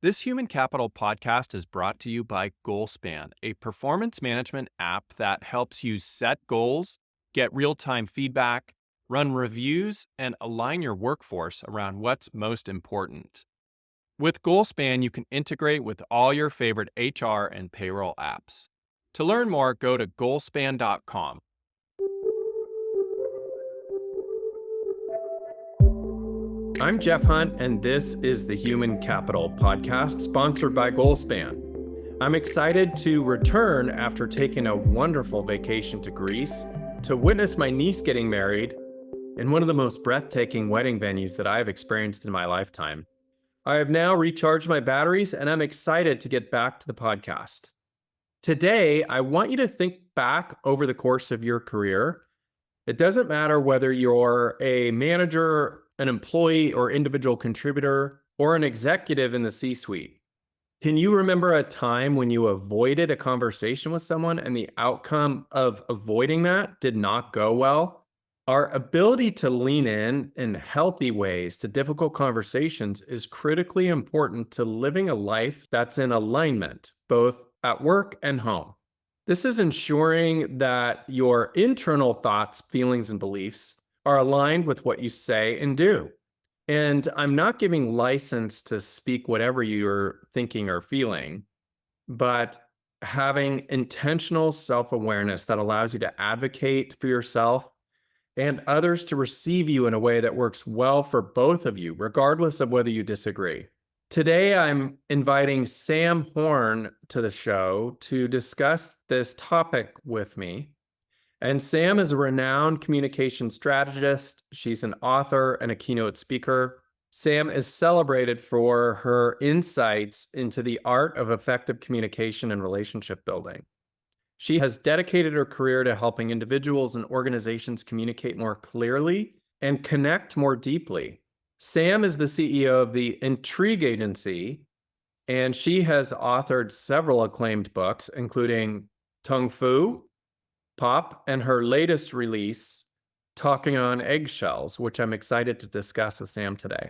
This Human Capital podcast is brought to you by GoalSpan, a performance management app that helps you set goals, get real time feedback, run reviews, and align your workforce around what's most important. With GoalSpan, you can integrate with all your favorite HR and payroll apps. To learn more, go to goalspan.com. I'm Jeff Hunt, and this is the Human Capital podcast sponsored by GoalSpan. I'm excited to return after taking a wonderful vacation to Greece to witness my niece getting married in one of the most breathtaking wedding venues that I have experienced in my lifetime. I have now recharged my batteries, and I'm excited to get back to the podcast. Today, I want you to think back over the course of your career. It doesn't matter whether you're a manager, an employee, or individual contributor, or an executive in the C-suite. Can you remember a time when you avoided a conversation with someone and the outcome of avoiding that did not go well? Our ability to lean in healthy ways to difficult conversations is critically important to living a life that's in alignment, both at work and home. This is ensuring that your internal thoughts, feelings, and beliefs are aligned with what you say and do. And I'm not giving license to speak whatever you're thinking or feeling, but having intentional self awareness that allows you to advocate for yourself and others to receive you in a way that works well for both of you, regardless of whether you disagree. Today, I'm inviting Sam Horn to the show to discuss this topic with me. And Sam is a renowned communication strategist. She's an author and a keynote speaker. Sam is celebrated for her insights into the art of effective communication and relationship building. She has dedicated her career to helping individuals and organizations communicate more clearly and connect more deeply. Sam is the CEO of the Intrigue Agency, and she has authored several acclaimed books, including Tung Fu, Pop, and her latest release, Talking on Eggshells, which I'm excited to discuss with Sam today.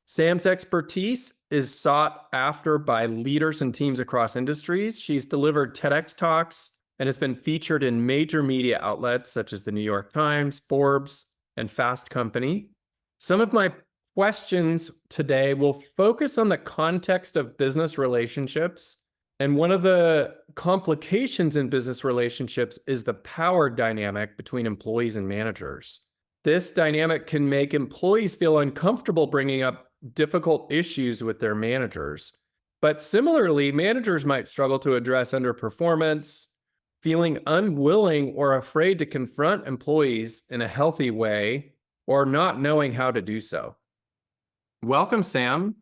Sam's expertise is sought after by leaders and teams across industries. She's delivered TEDx talks and has been featured in major media outlets such as the New York Times, Forbes, and Fast Company. Some of my questions today will focus on the context of business relationships. And one of the complications in business relationships is the power dynamic between employees and managers. This dynamic can make employees feel uncomfortable bringing up difficult issues with their managers. But similarly, managers might struggle to address underperformance, feeling unwilling or afraid to confront employees in a healthy way, or not knowing how to do so. Welcome, Sam.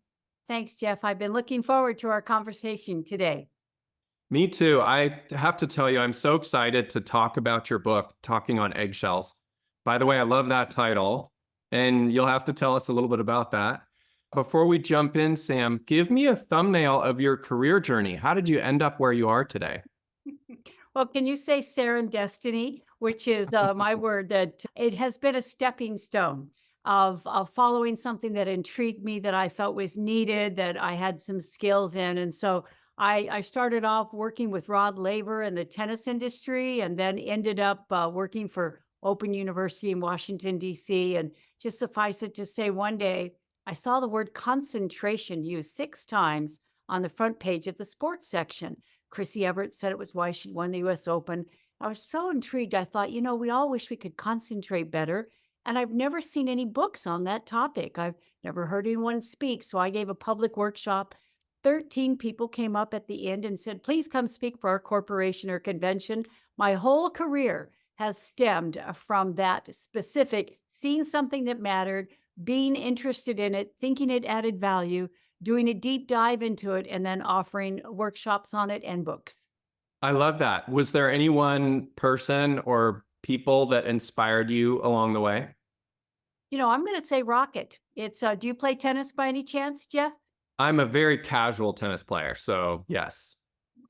Thanks, Jeff. I've been looking forward to our conversation today. Me too. I have to tell you, I'm so excited to talk about your book, Talking on Eggshells. By the way, I love that title, and you'll have to tell us a little bit about that. Before we jump in, Sam, give me a thumbnail of your career journey. How did you end up where you are today? Well, can you say serendestiny, which is my word, that it has been a stepping stone of following something that intrigued me, that I felt was needed, that I had some skills in. And so I started off working with Rod Laver in the tennis industry, and then ended up working for Open University in Washington, D.C. And just suffice it to say, one day I saw the word concentration used 6 times on the front page of the sports section. Chrissy Everett said it was why she won the US Open. I was so intrigued. I thought, we all wish we could concentrate better. And I've never seen any books on that topic. I've never heard anyone speak. So I gave a public workshop. 13 people came up at the end and said, please come speak for our corporation or convention. My whole career has stemmed from that specific, seeing something that mattered, being interested in it, thinking it added value, doing a deep dive into it, and then offering workshops on it and books. I love that. Was there any one person or people that inspired you along the way? I'm going to say rocket. It's, do you play tennis by any chance, Jeff? I'm a very casual tennis player, so yes.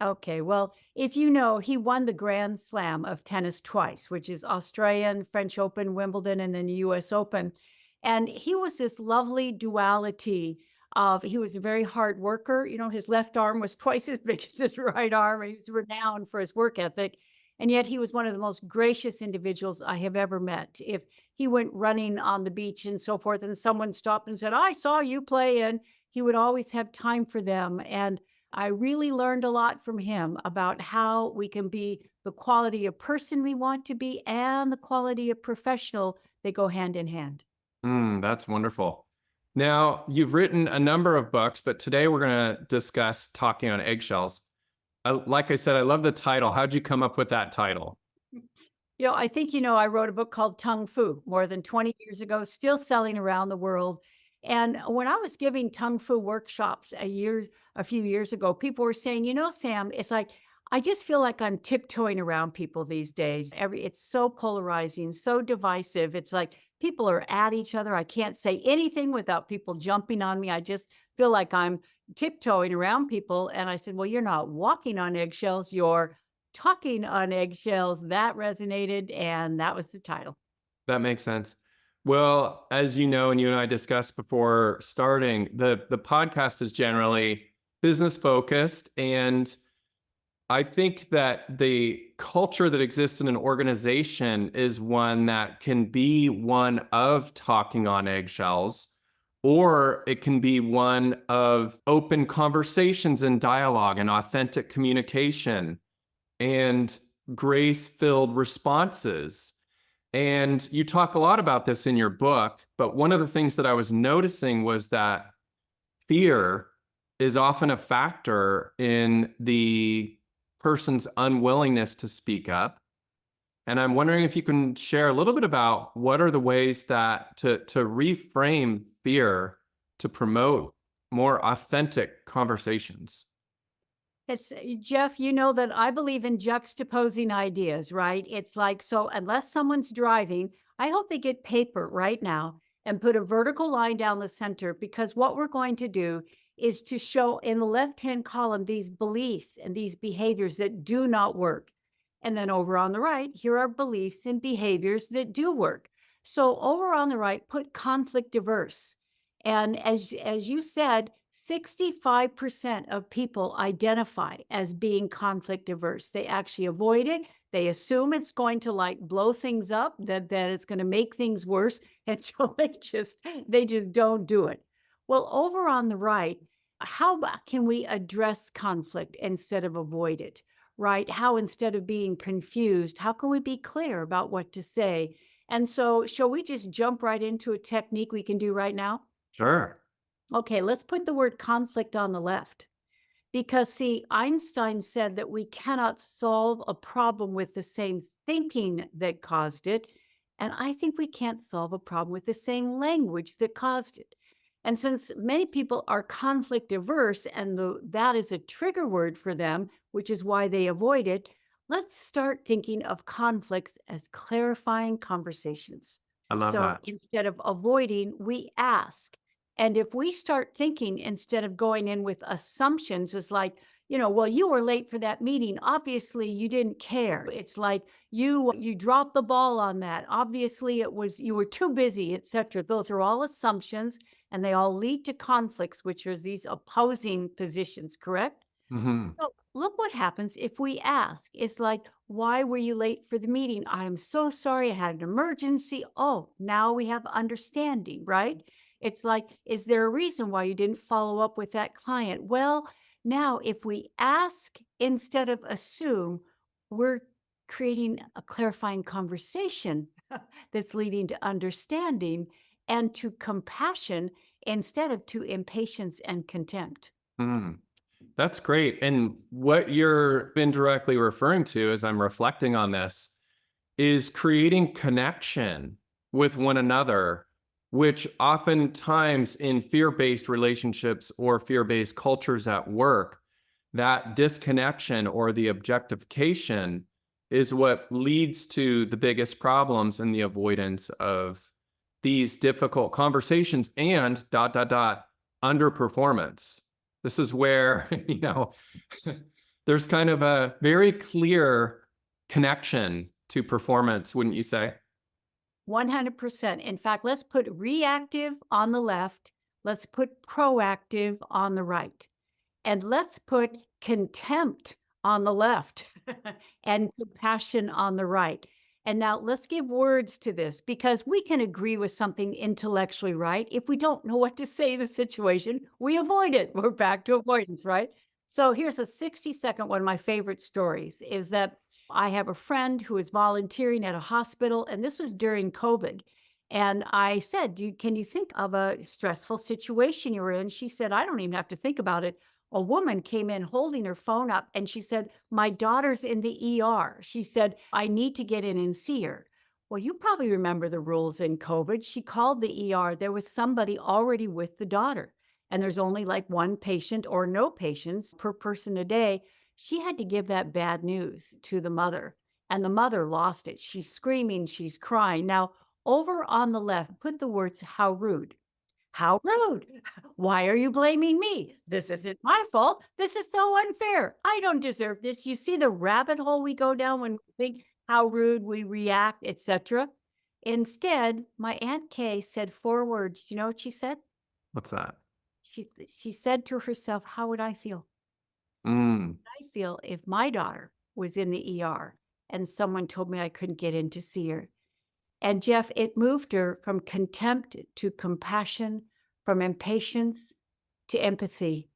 Okay, well, if you know, he won the Grand Slam of tennis twice, which is Australian, French Open, Wimbledon, and then the US Open. And he was this lovely duality He was a very hard worker. His left arm was twice as big as his right arm. He was renowned for his work ethic. And yet he was one of the most gracious individuals I have ever met. If he went running on the beach and so forth, and someone stopped and said, I saw you play, and he would always have time for them. And I really learned a lot from him about how we can be the quality of person we want to be and the quality of professional. They go hand in hand. That's wonderful. Now, you've written a number of books, but today we're going to discuss Talking on Eggshells. Like I said, I love the title. How'd you come up with that title? I think, I wrote a book called Tung Fu more than 20 years ago, still selling around the world. And when I was giving Tung Fu workshops a few years ago, people were saying, Sam, it's like, I just feel like I'm tiptoeing around people these days. It's so polarizing, so divisive. It's like people are at each other. I can't say anything without people jumping on me. I just feel like I'm tiptoeing around people. And I said, well, you're not walking on eggshells. You're talking on eggshells. That resonated, and that was the title. That makes sense. Well, as you know, and you and I discussed before starting, the podcast is generally business focused. And I think that the culture that exists in an organization is one that can be one of talking on eggshells, or it can be one of open conversations and dialogue and authentic communication and grace-filled responses. And you talk a lot about this in your book, but one of the things that I was noticing was that fear is often a factor in the person's unwillingness to speak up. And I'm wondering if you can share a little bit about what are the ways that to reframe fear to promote more authentic conversations. It's Jeff, you know that I believe in juxtaposing ideas, right? It's like, so unless someone's driving, I hope they get paper right now and put a vertical line down the center, because what we're going to do is to show in the left-hand column these beliefs and these behaviors that do not work. And then over on the right, here are beliefs and behaviors that do work. So over on the right, put conflict diverse. And as you said, 65% of people identify as being conflict averse. They actually avoid it. They assume it's going to like blow things up, that it's going to make things worse. And so they just don't do it. Well, over on the right, how can we address conflict instead of avoid it? Right? How, instead of being confused, how can we be clear about what to say? And so, shall we just jump right into a technique we can do right now? Sure. Okay, let's put the word conflict on the left. Because, see, Einstein said that we cannot solve a problem with the same thinking that caused it. And I think we can't solve a problem with the same language that caused it. And since many people are conflict averse, and that is a trigger word for them, which is why they avoid it, let's start thinking of conflicts as clarifying conversations. I love So that. instead of avoiding, we ask. And if we start thinking instead of going in with assumptions, it's like, well, you were late for that meeting. Obviously, you didn't care. It's like you dropped the ball on that. Obviously, it was you were too busy, etc. Those are all assumptions, and they all lead to conflicts, which are these opposing positions, correct? Hmm. So look what happens if we ask. It's like, why were you late for the meeting? I'm so sorry. I had an emergency. Oh, now we have understanding, right? It's like, is there a reason why you didn't follow up with that client? Well, now if we ask instead of assume, we're creating a clarifying conversation that's leading to understanding and to compassion instead of to impatience and contempt. Mm. That's great. And what you're indirectly referring to as I'm reflecting on this is creating connection with one another, which oftentimes in fear-based relationships or fear-based cultures at work, that disconnection or the objectification is what leads to the biggest problems and the avoidance of these difficult conversations and underperformance. This is where, there's kind of a very clear connection to performance, wouldn't you say? 100%. In fact, let's put reactive on the left. Let's put proactive on the right. And let's put contempt on the left and compassion on the right. And now let's give words to this because we can agree with something intellectually, right? If we don't know what to say in a situation, we avoid it. We're back to avoidance, right? So here's a 60-second one of my favorite stories is that I have a friend who is volunteering at a hospital, and this was during COVID. And I said, can you think of a stressful situation you were in? She said, I don't even have to think about it. A woman came in holding her phone up and she said, my daughter's in the ER. She said, I need to get in and see her. Well, you probably remember the rules in COVID. She called the ER. There was somebody already with the daughter, and there's only like one patient or no patients per person a day. She had to give that bad news to the mother, and the mother lost it. She's screaming, she's crying. Now, over on the left, put the words, how rude. How rude. Why are you blaming me? This isn't my fault. This is so unfair. I don't deserve this. You see the rabbit hole we go down when we think how rude we react, etc. Instead, my Aunt Kay said 4 words. Do you know what she said? What's that? She said to herself, how would I feel? Mm, I feel if my daughter was in the ER and someone told me I couldn't get in to see her. And Jeff, it moved her from contempt to compassion, from impatience to empathy.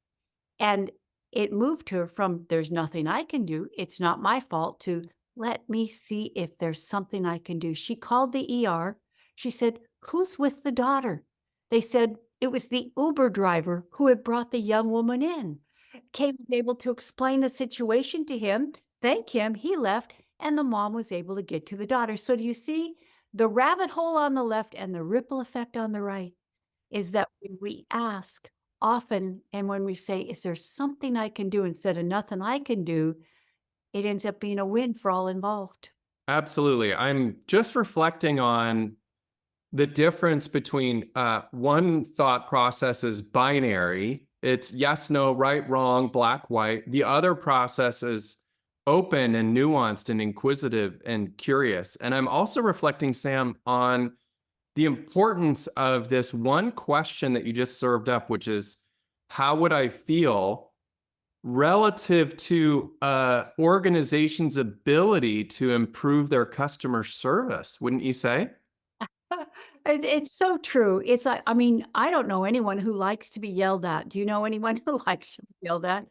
And it moved her from there's nothing I can do, it's not my fault, to let me see if there's something I can do. She called the ER. She said, who's with the daughter? They said it was the Uber driver who had brought the young woman in. Kay was able to explain the situation to him, thank him, he left, and the mom was able to get to the daughter. So do you see the rabbit hole on the left and the ripple effect on the right is that when we ask often and when we say, is there something I can do instead of nothing I can do, it ends up being a win for all involved. absolutely. I'm just reflecting on the difference between one thought process is binary. It's yes, no, right, wrong, black, white. The other process is open and nuanced and inquisitive and curious. And I'm also reflecting, Sam, on the importance of this one question that you just served up, which is how would I feel relative to organization's ability to improve their customer service, wouldn't you say? It's so true. It's like, I mean, I don't know anyone who likes to be yelled at. Do you know anyone who likes to be yelled at?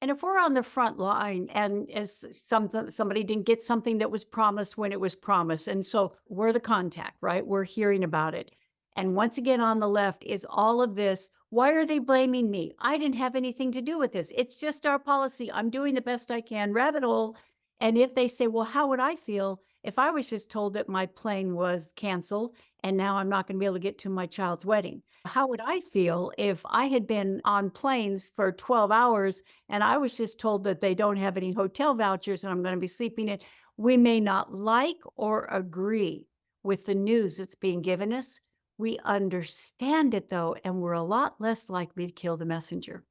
And if we're on the front line and as somebody didn't get something that was promised when it was promised, and so we're the contact, right? We're hearing about it. And once again, on the left is all of this. Why are they blaming me? I didn't have anything to do with this. It's just our policy. I'm doing the best I can, rabbit hole. And if they say, well, how would I feel if I was just told that my plane was canceled and now I'm not going to be able to get to my child's wedding? How would I feel if I had been on planes for 12 hours and I was just told that they don't have any hotel vouchers and I'm going to be sleeping in? We may not like or agree with the news that's being given us. We understand it though, and we're a lot less likely to kill the messenger.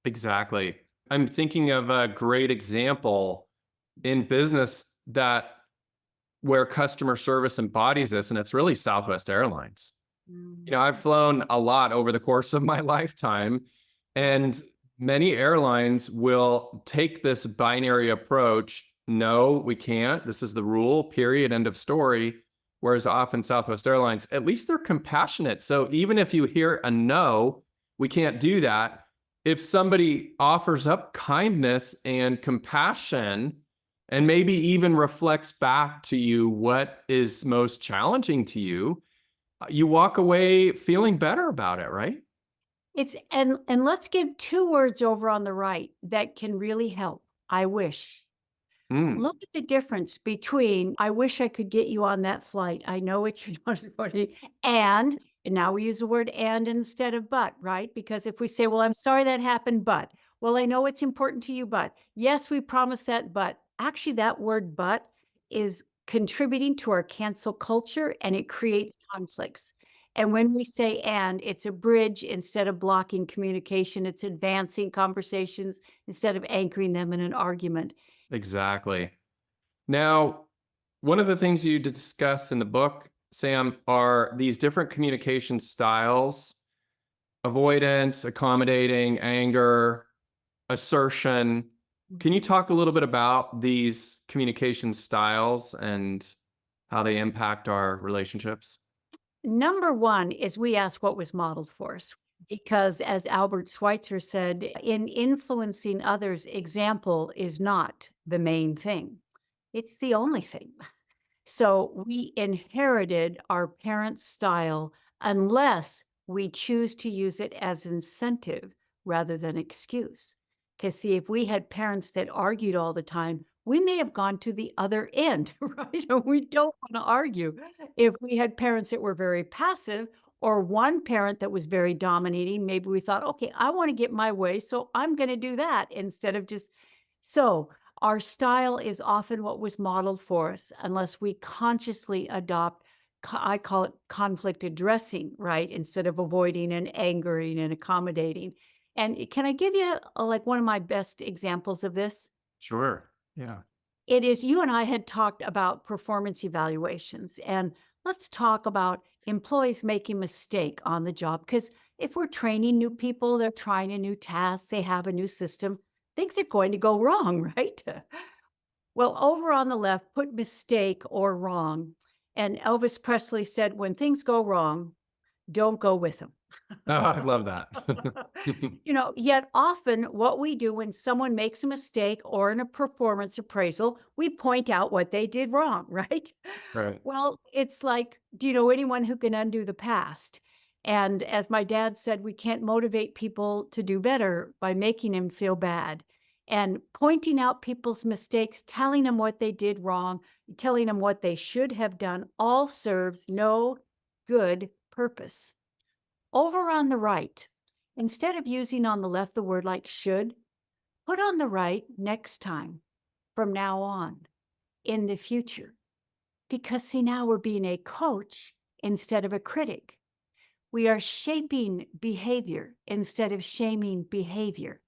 Exactly. I'm thinking of a great example in business that where customer service embodies this, and it's really Southwest Airlines. You know, I've flown a lot over the course of my lifetime, and many airlines will take this binary approach. No, we can't. This is the rule, period, end of story. Whereas often Southwest Airlines, at least they're compassionate. So even if you hear a no, we can't do that. If somebody offers up kindness and compassion, and maybe even reflects back to you what is most challenging to you, you walk away feeling better about it, right? It's and let's give 2 words over on the right that can really help. I wish. Mm, Look at the difference between, "I wish I could get you on that flight. I know it's your and now we use the word "and" instead of "but," right? Because if we say, "Well, I'm sorry that happened, but," "Well, I know it's important to you, but," "Yes, we promised that, but." Actually, that word "but" is contributing to our cancel culture, and it creates conflicts. And when we say "and," it's a bridge instead of blocking communication. It's advancing conversations instead of anchoring them in an argument. exactly. Now, one of the things you discuss in the book, Sam, are these different communication styles avoidance, accommodating, anger, assertion. Can you talk a little bit about these communication styles and how they impact our relationships? Number one is we ask what was modeled for us. Because as Albert Schweitzer said, in influencing others, example is not the main thing. It's the only thing. So we inherited our parents' style unless we choose to use it as incentive rather than excuse. Because, see, if we had parents that argued all the time, we may have gone to the other end, right? And we don't want to argue. If we had parents that were very passive or one parent that was very dominating, maybe we thought, okay, I want to get my way. So I'm going to do that instead of just. So our style is often what was modeled for us unless we consciously adopt, I call it conflict addressing, right? Instead of avoiding and angering and accommodating. And can I give you like one of my best examples of this? Sure. Yeah. It is you and I had talked about performance evaluations, and let's talk about employees making mistake on the job. Because if we're training new people, they're trying a new task, they have a new system, things are going to go wrong, right? Well, over on the left, put mistake or wrong. And Elvis Presley said, when things go wrong, don't go with them. Oh, I love that. Yet often what we do when someone makes a mistake or in a performance appraisal, we point out what they did wrong, right? Right. Well, it's like, do you know anyone who can undo the past? And as my dad said, we can't motivate people to do better by making them feel bad. And pointing out people's mistakes, telling them what they did wrong, telling them what they should have done, all serves no good purpose. Over on the right, instead of using on the left the word like should, put on the right next time, from now on, in the future. Because see, now we're being a coach instead of a critic. We are shaping behavior instead of shaming behavior.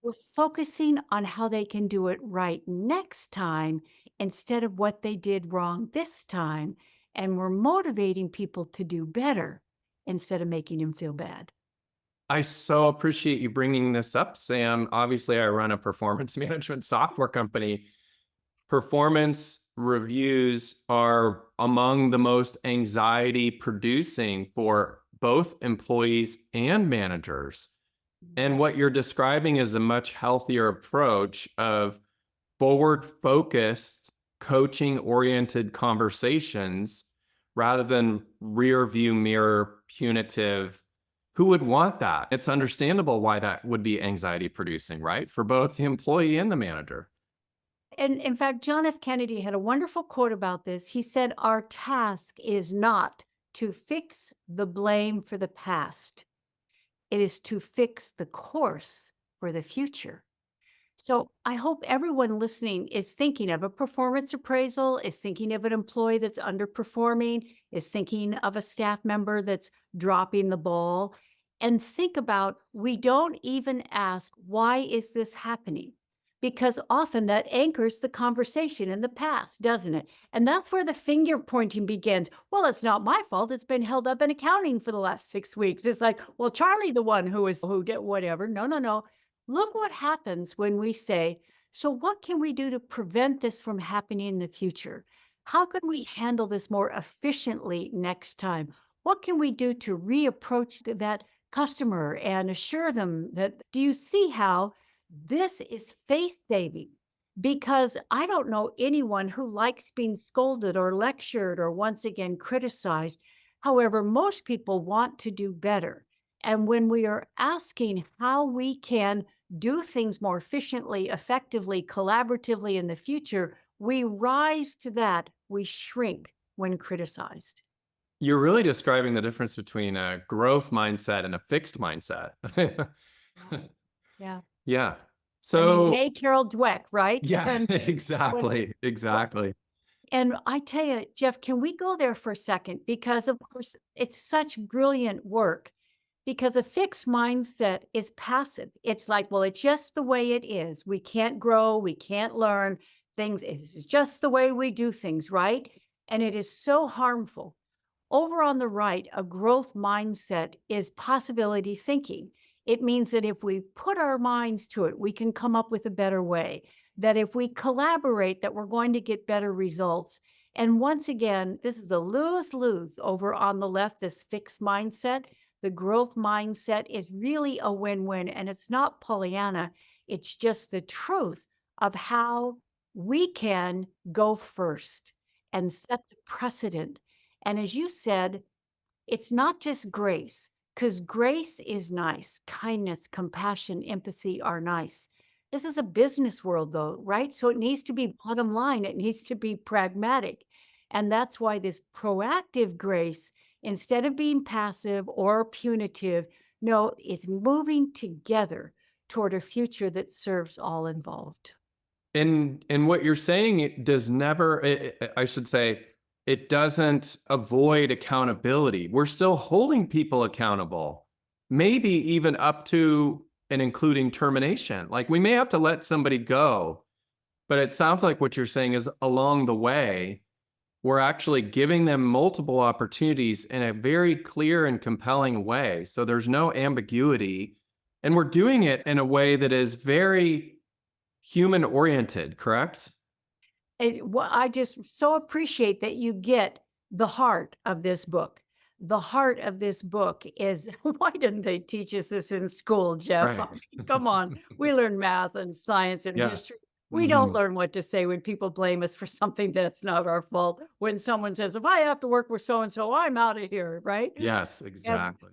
We're focusing on how they can do it right next time instead of what they did wrong this time. And we're motivating people to do better instead of making them feel bad. I so appreciate you bringing this up, Sam. Obviously, I run a performance management software company. Performance reviews are among the most anxiety producing for both employees and managers. And what you're describing is a much healthier approach of forward focused, coaching oriented conversations rather than rear view mirror punitive. Who would want that? It's understandable why that would be anxiety producing, right? For both the employee and the manager. And in fact, John F. Kennedy had a wonderful quote about this. He said, our task is not to fix the blame for the past, it is to fix the course for the future. So I hope everyone listening is thinking of a performance appraisal, is thinking of an employee that's underperforming, is thinking of a staff member that's dropping the ball, and think about, we don't even ask, why is this happening? Because often that anchors the conversation in the past, doesn't it? And that's where the finger pointing begins. Well, it's not my fault. It's been held up in accounting for the last 6 weeks. It's like, well, Charlie, the one who did whatever. No, no, no. Look what happens when we say, so what can we do to prevent this from happening in the future? How can we handle this more efficiently next time? What can we do to reapproach that customer and assure them that, do you see how this is face saving? Because I don't know anyone who likes being scolded or lectured or once again criticized. However, most people want to do better. And when we are asking how we can do things more efficiently, effectively, collaboratively in the future, we rise to that. We shrink when criticized. You're really describing the difference between a growth mindset and a fixed mindset. Yeah. Yeah. Yeah. I mean, So, May Carol Dweck, right? yeah, When, exactly. well, Exactly. and I tell you, Jeff, can we go there for a second? Because of course, it's such brilliant work. Because a fixed mindset is passive. It's like, well, it's just the way it is. We can't grow, we can't learn things. It's just the way we do things, right? And it is so harmful. Over on the right, a growth mindset is possibility thinking. It means that if we put our minds to it, we can come up with a better way. That if we collaborate, that we're going to get better results. And once again, this is a lose-lose over on the left, this fixed mindset. The growth mindset is really a win-win, and it's not Pollyanna. It's just the truth of how we can go first and set the precedent. And as you said, it's not just grace, because grace is nice. Kindness, compassion, empathy are nice. This is a business world, though, right? So it needs to be bottom line, it needs to be pragmatic. And that's why this proactive grace, instead of being passive or punitive, no, it's moving together toward a future that serves all involved. And what you're saying, it does never, I should say, it doesn't avoid accountability. We're still holding people accountable, maybe even up to and including termination. Like we may have to let somebody go, but it sounds like what you're saying is along the way, we're actually giving them multiple opportunities in a very clear and compelling way. So there's no ambiguity. And we're doing it in a way that is very human oriented, correct? I just so appreciate that you get the heart of this book. The heart of this book is why didn't they teach us this in school, Jeff? I Right. mean, come on. We learn math and science and Yeah. history. We don't Mhm. learn what to say when people blame us for something that's not our fault. When someone says, if I have to work with so and so, I'm out of here, right? Yes, And exactly.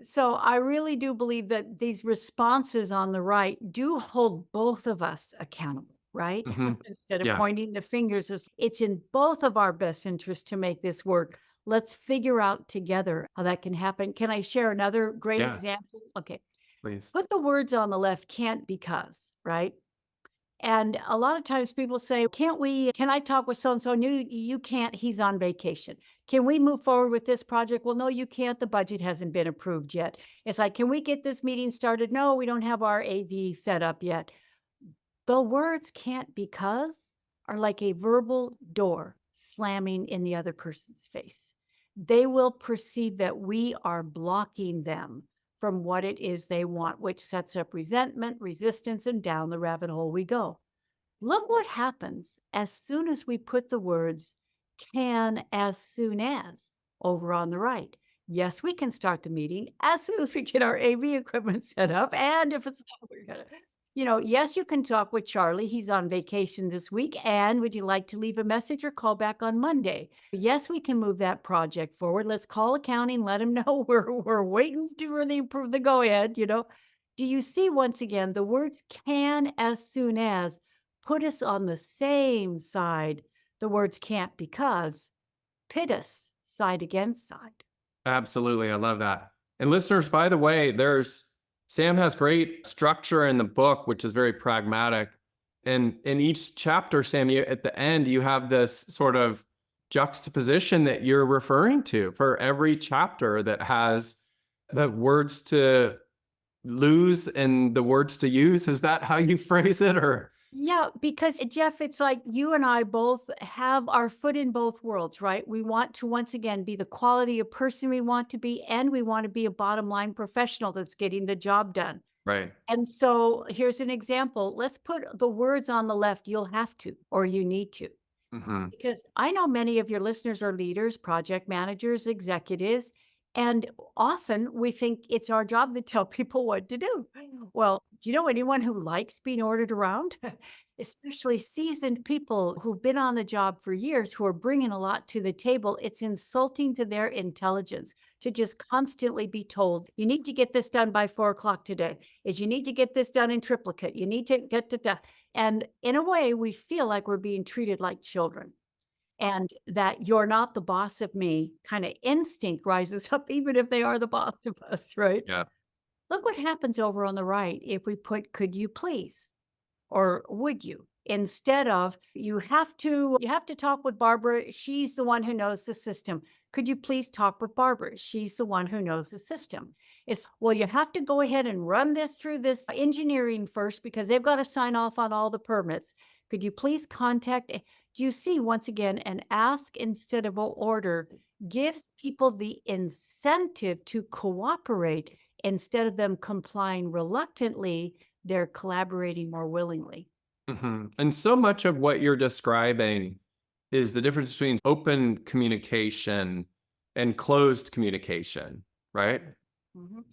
so I really do believe that these responses on the right do hold both of us accountable, right? Mhm. Instead of Yeah. pointing the fingers, it's in both of our best interest to make this work. Let's figure out together how that can happen. Can I share another great Yeah, example? Okay. please. Put the words on the left, can't because, right? And a lot of times people say, can I talk with so and so? No, you can't. He's on vacation. Can we move forward with this project? Well, no, you can't. The budget hasn't been approved yet. It's like, can we get this meeting started? No, we don't have our AV set up yet. The words can't because are like a verbal door slamming in the other person's face. They will perceive that we are blocking them from what it is they want, which sets up resentment, resistance, and down the rabbit hole we go. Look what happens as soon as we put the words can as soon as over on the right. Yes, we can start the meeting as soon as we get our AV equipment set up. And if it's not, we're gonna, yes, you can talk with Charlie. He's on vacation this week. And would you like to leave a message or call back on Monday? Yes, we can move that project forward. Let's call accounting, let them know we're waiting for the go ahead. Do you see once again the words can as soon as put us on the same side? The words can't because pit us side against side. Absolutely, I love that. And listeners, by the way, there's Sam has great structure in the book, which is very pragmatic. And in each chapter, Sam, you at the end, you have this sort of juxtaposition that you're referring to for every chapter that has the words to lose and the words to use. Is that how you phrase it? Or Yeah, because Jeff, it's like you and I both have our foot in both worlds, right? We want to once again be the quality of person we want to be, and we want to be a bottom line professional that's getting the job done. right. And so here's an example. Let's put the words on the left, you'll have to, or you need to. Hmm. Because I know many of your listeners are leaders, project managers, executives, and often we think it's our job to tell people what to do. Well, do you know anyone who likes being ordered around? Especially seasoned people who've been on the job for years who are bringing a lot to the table. It's insulting to their intelligence to just constantly be told, you need to get this done by 4 o'clock today, is you need to get this done in triplicate. You need to get. And in a way, we feel like we're being treated like children, and that you're not the boss of me kind of instinct rises up, even if they are the boss of us, right? Yeah. Look what happens over on the right if we put, could you please? Or would you? Instead of you have to talk with Barbara. She's the one who knows the system. Could you please talk with Barbara? She's the one who knows the system. It's well, you have to go ahead and run this through this engineering first because they've got to sign off on all the permits. Could you please contact? Do you see, once again, an ask instead of a order gives people the incentive to cooperate instead of them complying reluctantly, they're collaborating more willingly. And so much of what you're describing is the difference between open communication and closed communication, right? Mhm.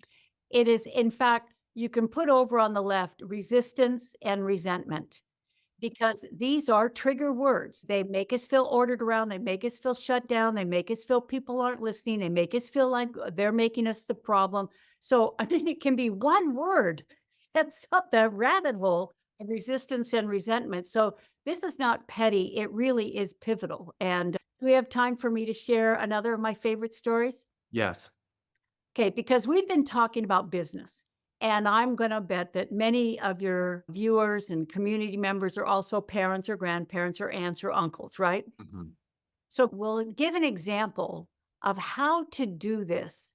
It is, in fact, you can put over on the left resistance and resentment because these are trigger words. They make us feel ordered around, they make us feel shut down, they make us feel people aren't listening, they make us feel like they're making us the problem. So, I mean, it can be one word sets up that rabbit hole of resistance and resentment. So, this is not petty, it really is pivotal. And do we have time for me to share another of my favorite stories? Yes. Okay, because we've been talking about business, and I'm going to bet that many of your viewers and community members are also parents or grandparents or aunts or uncles, right? Mhm. So we'll give an example of how to do this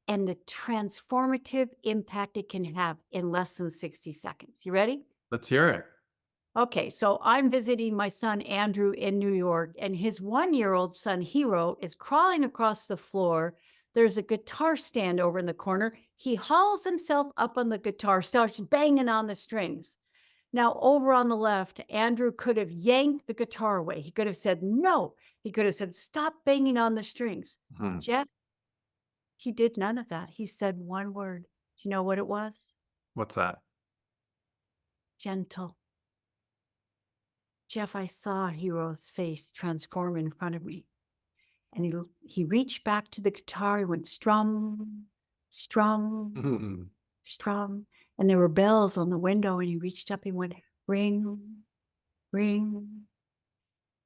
and the transformative impact it can have in less than 60 seconds. You ready? Let's hear it. Okay, so I'm visiting my son Andrew in New York, and his 1-year-old son Hero is crawling across the floor. There's a guitar stand over in the corner. He hauls himself up on the guitar, starts banging on the strings. Now, over on the left, Andrew could have yanked the guitar away. He could have said no. He could have said, "Stop banging on the strings." Mhm. Jeff, he did none of that. He said one word. Do you know what it was? What's that? Gentle. Jeff, I saw Hero's face transform in front of me. And he reached back to the guitar, he went strum, strum, Mhm. strum, and there were bells on the window, and he reached up, he went ring, ring.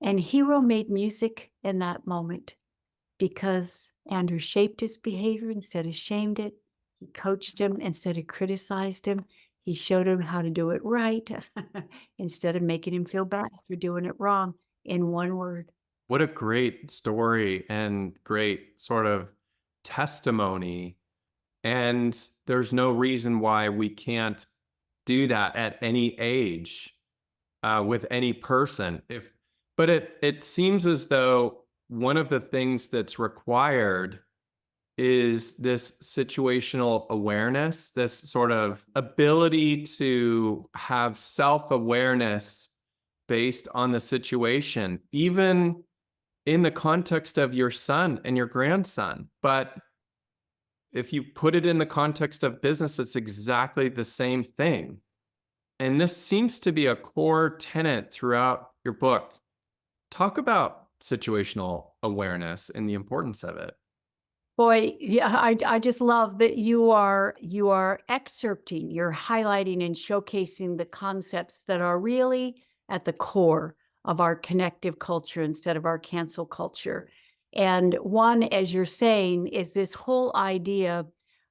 And Hero made music in that moment because Andrew shaped his behavior instead of shamed it. He coached him instead of criticized him. He showed him how to do it right instead of making him feel bad for doing it wrong in one word. What a great story and great sort of testimony. And there's no reason why we can't do that at any age with any person. But it seems as though one of the things that's required is this situational awareness, this sort of ability to have self-awareness based on the situation, even in the context of your son and your grandson. But if you put it in the context of business, it's exactly the same thing. And this seems to be a core tenet throughout your book. Talk about situational awareness and the importance of it. Boy, yeah, I just love that you are excerpting, you're highlighting and showcasing the concepts that are really at the core of our connective culture instead of our cancel culture. And one, as you're saying, is this whole idea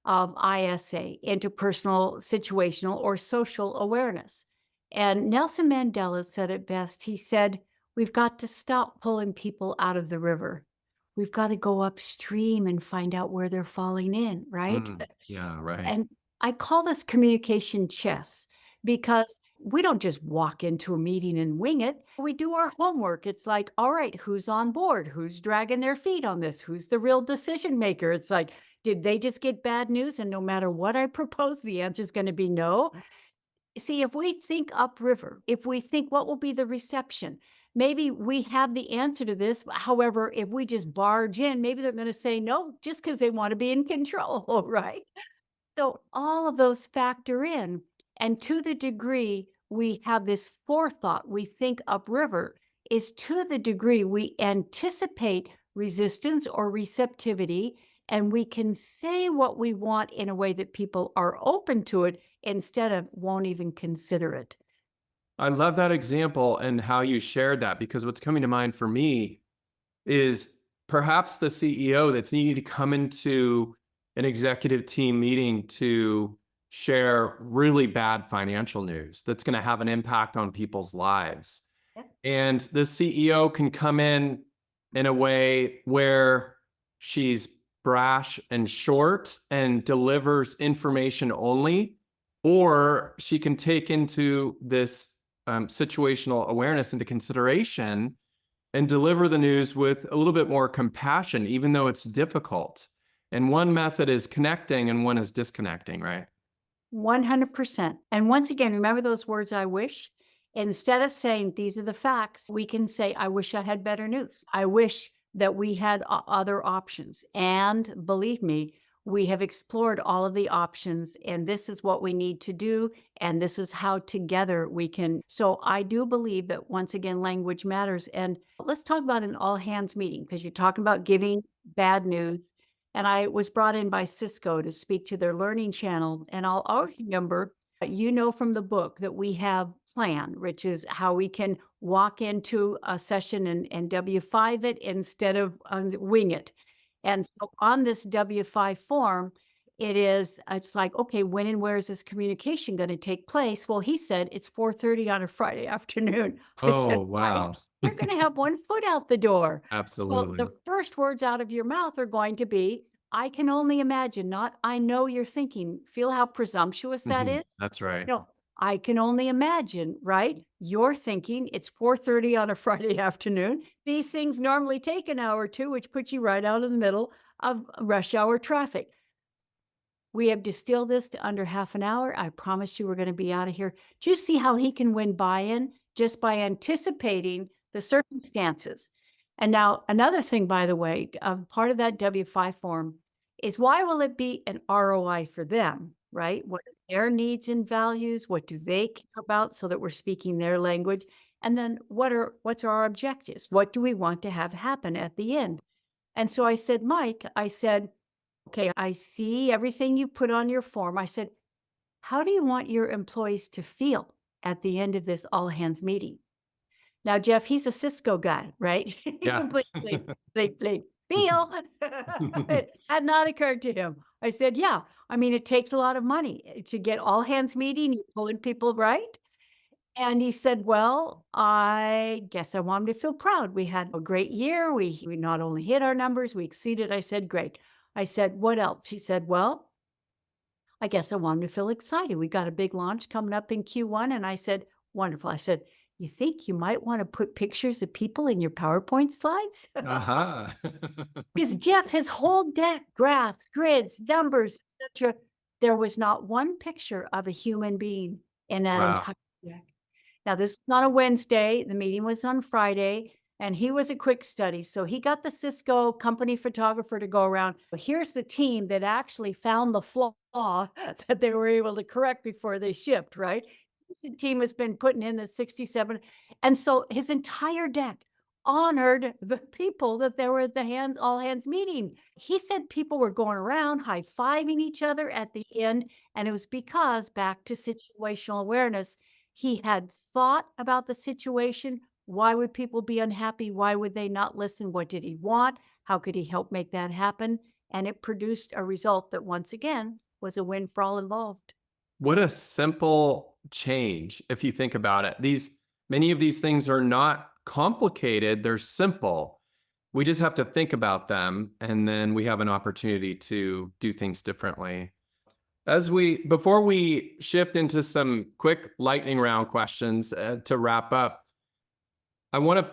of ISA, interpersonal, situational, or social awareness. And Nelson Mandela said it best. He said, "We've got to stop pulling people out of the river. We've got to go upstream and find out where they're falling in," right? Yeah, right. And I call this communication chess because we don't just walk into a meeting and wing it. We do our homework. It's like, all right, who's on board? Who's dragging their feet on this? Who's the real decision maker? It's like, did they just get bad news? And no matter what I propose, the answer is going to be no. See, if we think upriver, if we think what will be the reception, maybe we have the answer to this. However, if we just barge in, maybe they're going to say no just because they want to be in control, right? So all of those factor in. And to the degree we have this forethought, we think upriver, is to the degree we anticipate resistance or receptivity, and we can say what we want in a way that people are open to it instead of won't even consider it. I love that example and how you shared that because what's coming to mind for me is perhaps the CEO that's needing to come into an executive team meeting to share really bad financial news that's going to have an impact on people's lives. Yep. And the CEO can come in a way where she's brash and short and delivers information only, or she can take into this situational awareness into consideration and deliver the news with a little bit more compassion, even though it's difficult. And one method is connecting and one is disconnecting, right? 100%. And once again, remember those words, I wish? Instead of saying, these are the facts, we can say, I wish I had better news. I wish that we had other options. And believe me, we have explored all of the options, and this is what we need to do. And this is how together we can. So I do believe that once again, language matters. And let's talk about an all hands meeting because you're talking about giving bad news. And I was brought in by Cisco to speak to their learning channel. And I'll always remember, you know, from the book that we have plan, which is how we can walk into a session and W5 it instead of wing it. And so on this W5 form, it's like, okay, when and where is this communication going to take place? Well, he said it's 4:30 on a Friday afternoon. I said, Oh, why? wow. You're going to have one foot out the door. So the Absolutely. first words out of your mouth are going to be, I can only imagine, not I know you're thinking. Feel how presumptuous that Mhm. is? That's right. No, I can only imagine, right? You're thinking it's 4:30 on a Friday afternoon. These things normally take an hour or two, which puts you right out in the middle of rush hour traffic. We have distilled this to under half an hour. I promise you we're going to be out of here. Do you see how he can win buy-in just by anticipating the circumstances? And now another thing, by the way, part of that W5 form is why will it be an ROI for them, right? What are their needs and values? What do they care about so that we're speaking their language? And then what's our objectives? What do we want to have happen at the end? And so I said, Mike, I said, okay, I see everything you put on your form. I said, how do you want your employees to feel at the end of this all hands meeting? Now, Jeff, he's a Cisco guy, right? He Yeah. can play feel. It had not occurred to him. I said, yeah, I mean, it takes a lot of money to get all hands meeting, you're pulling people, right? And he said, well, I guess I want him to feel proud. We had a great year. We not only hit our numbers, we exceeded. I said, great. I said, what else? He said, well, I guess I want him to feel excited. We got a big launch coming up in Q1. And I said, wonderful. I said, you think you might want to put pictures of people in your PowerPoint slides? Aha. Because Jeff, his whole deck, graphs, grids, numbers, etc. There was not one picture of a human being in that Wow. entire deck. Now, this is not a Wednesday. The meeting was on Friday, and he was a quick study. So he got the Cisco company photographer to go around. Here's the team that actually found the flaw that they were able to correct before they shipped, right? The team has been putting in the 67. And so his entire deck honored the people that there were at the all hands meeting. He said people were going around high-fiving each other at the end. And it was because, back to situational awareness, he had thought about the situation. Why would people be unhappy? Why would they not listen? What did he want? How could he help make that happen? And it produced a result that, once again, was a win for all involved. What a simple change if you think about it. These many of these things are not complicated, they're simple. We just have to think about them and then we have an opportunity to do things differently. Before we shift into some quick lightning round questions to wrap up, I want to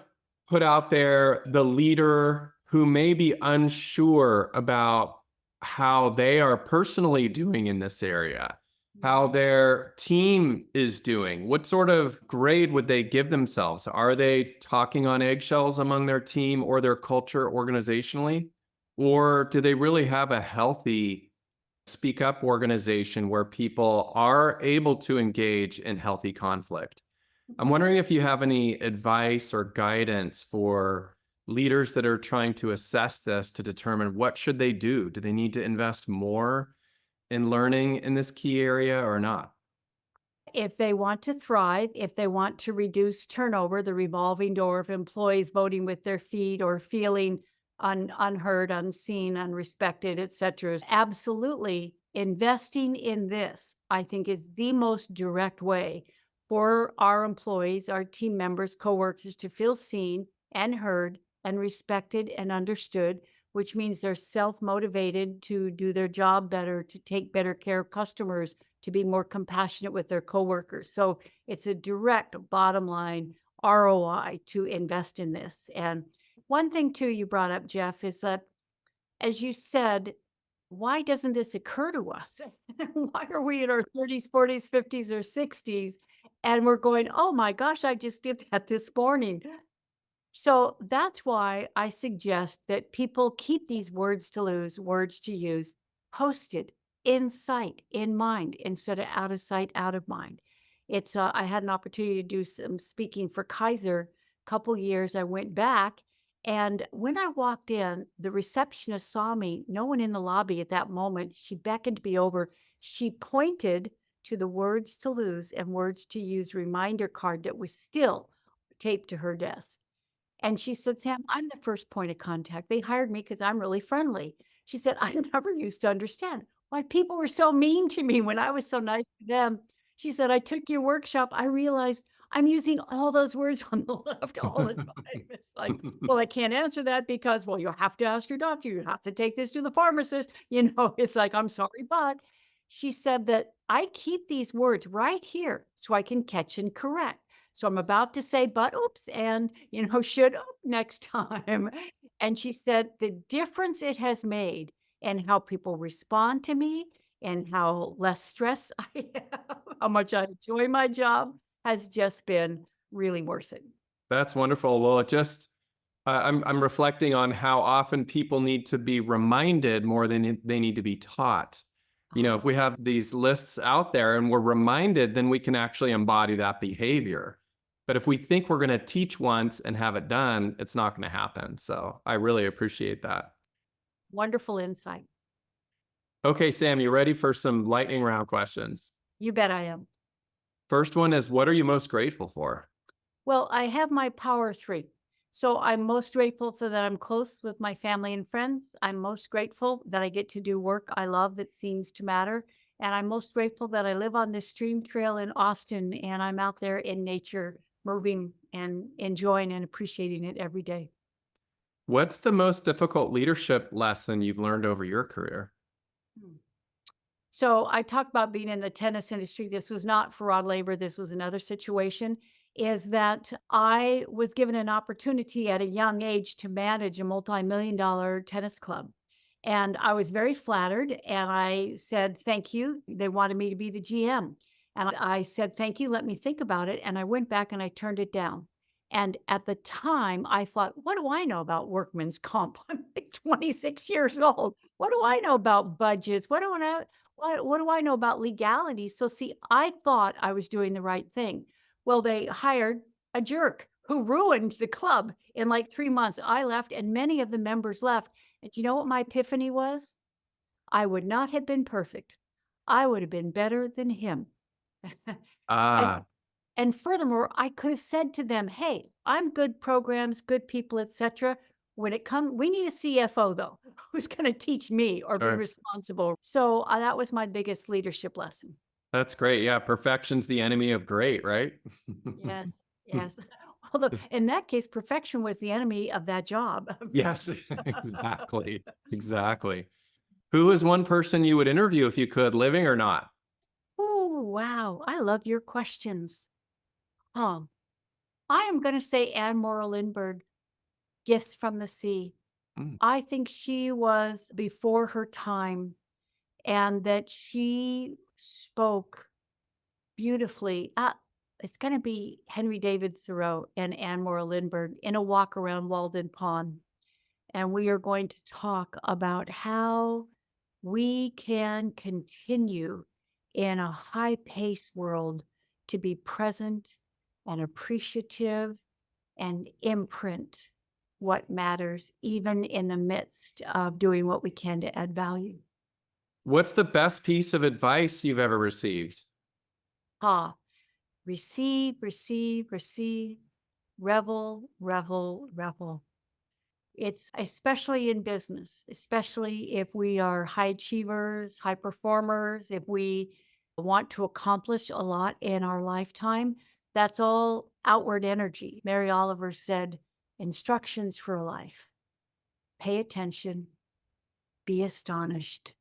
put out there the leader who may be unsure about how they are personally doing in this area, how their team is doing. What sort of grade would they give themselves? Are they talking on eggshells among their team or their culture organizationally? Or do they really have a healthy speak up organization where people are able to engage in healthy conflict? I'm wondering if you have any advice or guidance for leaders that are trying to assess this to determine what should they do? Do they need to invest more in learning in this key area or not? If they want to thrive, if they want to reduce turnover, the revolving door of employees voting with their feet or feeling unheard, unseen, unrespected, et cetera, is absolutely investing in this, I think, is the most direct way for our employees, our team members, coworkers to feel seen and heard and respected and understood, which means they're self-motivated to do their job better, to take better care of customers, to be more compassionate with their coworkers. So it's a direct bottom line ROI to invest in this. And one thing too you brought up, Jeff, is that as you said, why doesn't this occur to us? Why are we in our 30s, 40s, 50s, or 60s and we're going, oh my gosh, I just did that this morning. So that's why I suggest that people keep these words to lose, words to use posted in sight, in mind, instead of out of sight, out of mind. I had an opportunity to do some speaking for Kaiser a couple years. I went back, and when I walked in, the receptionist saw me, no one in the lobby at that moment. She beckoned me over. She pointed to the words to lose and words to use reminder card that was still taped to her desk. And she said, "Sam, I'm the first point of contact. They hired me because I'm really friendly." She said, "I never used to understand why people were so mean to me when I was so nice to them." She said, "I took your workshop. I realized I'm using all those words on the left all the time." It's like, well, I can't answer that because, well, you have to ask your doctor. You have to take this to the pharmacist. It's like, I'm sorry, but she said that I keep these words right here so I can catch and correct. So I'm about to say, but oops, and should oop next time. And she said the difference it has made and how people respond to me and how less stress I have, how much I enjoy my job has just been really worth it. That's wonderful. Well, I'm reflecting on how often people need to be reminded more than they need to be taught. If we have these lists out there and we're reminded, then we can actually embody that behavior. But if we think we're going to teach once and have it done, it's not going to happen. So I really appreciate that. Wonderful insight. Okay, Sam, you ready for some lightning round questions? You bet I am. First one is, what are you most grateful for? Well, I have my power three. So I'm most grateful for that I'm close with my family and friends. I'm most grateful that I get to do work I love that seems to matter. And I'm most grateful that I live on this stream trail in Austin and I'm out there in nature, moving and enjoying and appreciating it every day. What's the most difficult leadership lesson you've learned over your career? Hmm. So I talked about being in the tennis industry. This was not for raw labor. This was another situation. Is that I was given an opportunity at a young age to manage a multi-million-dollar tennis club. And I was very flattered. And I said, thank you. They wanted me to be the GM. And I said, thank you. Let me think about it. And I went back and I turned it down. And at the time, I thought, what do I know about workman's comp? I'm like 26 years old. What do I know about budgets? What do I know about legality? So see, I thought I was doing the right thing. Well, they hired a jerk who ruined the club in like 3 months. I left and many of the members left. And you know what my epiphany was? I would not have been perfect. I would have been better than him. And Ah, and furthermore, I could have said to them, "Hey, I'm good programs, good people, etc. When it comes, we need a CFO though, who's going to teach me or be sure. responsible." So that was my biggest leadership lesson. That's great. Yeah, perfection's the enemy of great, right? Yes, yes. Although in that case, perfection was the enemy of that job. Yes, exactly. Exactly. Who is one person you would interview if you could, living or not? Oh, wow. I love your questions. Um, I am going to say Anne Morrow Lindbergh, Gifts from the Sea. Mm. I think she was before her time and that she spoke beautifully. It's going to be Henry David Thoreau and Anne Morrow Lindbergh in a walk around Walden Pond. And we are going to talk about how we can continue in a high paced world to be present and appreciative and imprint what matters, even in the midst of doing what we can to add value. What's the best piece of advice you've ever received? Ah, receive, receive, receive, revel, revel, revel. It's especially in business, especially if we are high achievers, high performers, if we want to accomplish a lot in our lifetime, that's all outward energy. Mary Oliver said, instructions for a life. Pay attention, be astonished,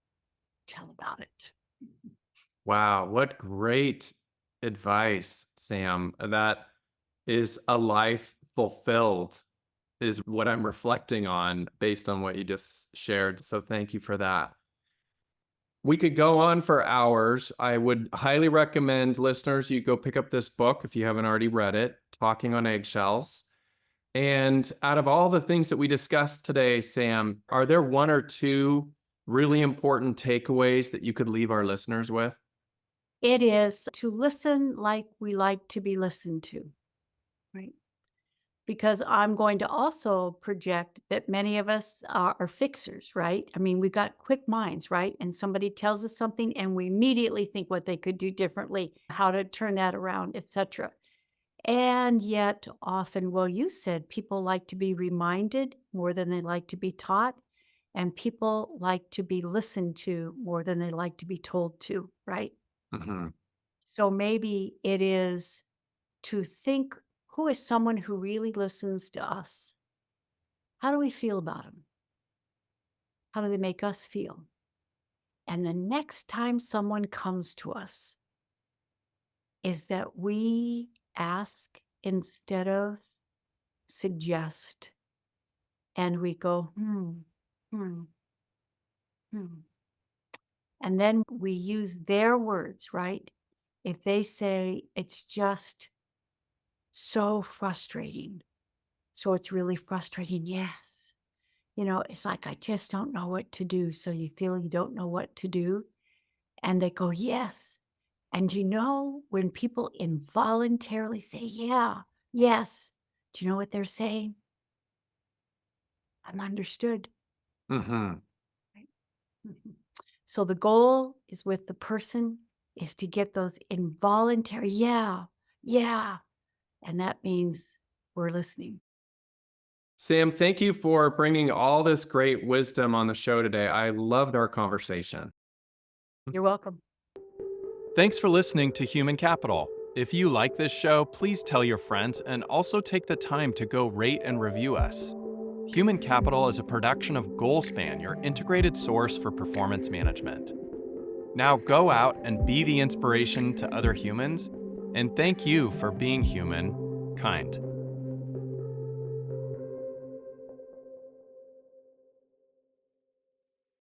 tell about it. Wow, what great advice, Sam. That is a life fulfilled, is what I'm reflecting on based on what you just shared. So thank you for that. We could go on for hours. I would highly recommend listeners you go pick up this book if you haven't already read it, Talking on Eggshells. And out of all the things that we discussed today, Sam, are there one or two really important takeaways that you could leave our listeners with? It is to listen like we like to be listened to, right? Because I'm going to also project that many of us are fixers, right? I mean, we've got quick minds, right? And somebody tells us something and we immediately think what they could do differently, how to turn that around, etc. And yet often, well, you said people like to be reminded more than they like to be taught, and people like to be listened to more than they like to be told to, right? Mhm. So maybe it is to think, who is someone who really listens to us? How do we feel about them? How do they make us feel? And the next time someone comes to us, is that we ask instead of suggest, and we go, hmm, hmm. And then we use their words, right? If they say, it's just so frustrating. So it's really frustrating. Yes. It's like, I just don't know what to do. So you feel you don't know what to do. And they go, yes. And when people involuntarily say, yeah, yes, do you know what they're saying? I'm understood. Mhm. Right? Mhm. So the goal is with the person is to get those involuntary, yeah, yeah. And that means we're listening. Sam, thank you for bringing all this great wisdom on the show today. I loved our conversation. You're welcome. Thanks for listening to Human Capital. If you like this show, please tell your friends and also take the time to go rate and review us. Human Capital is a production of Goalspan, your integrated source for performance management. Now go out and be the inspiration to other humans, and thank you for being human, kind.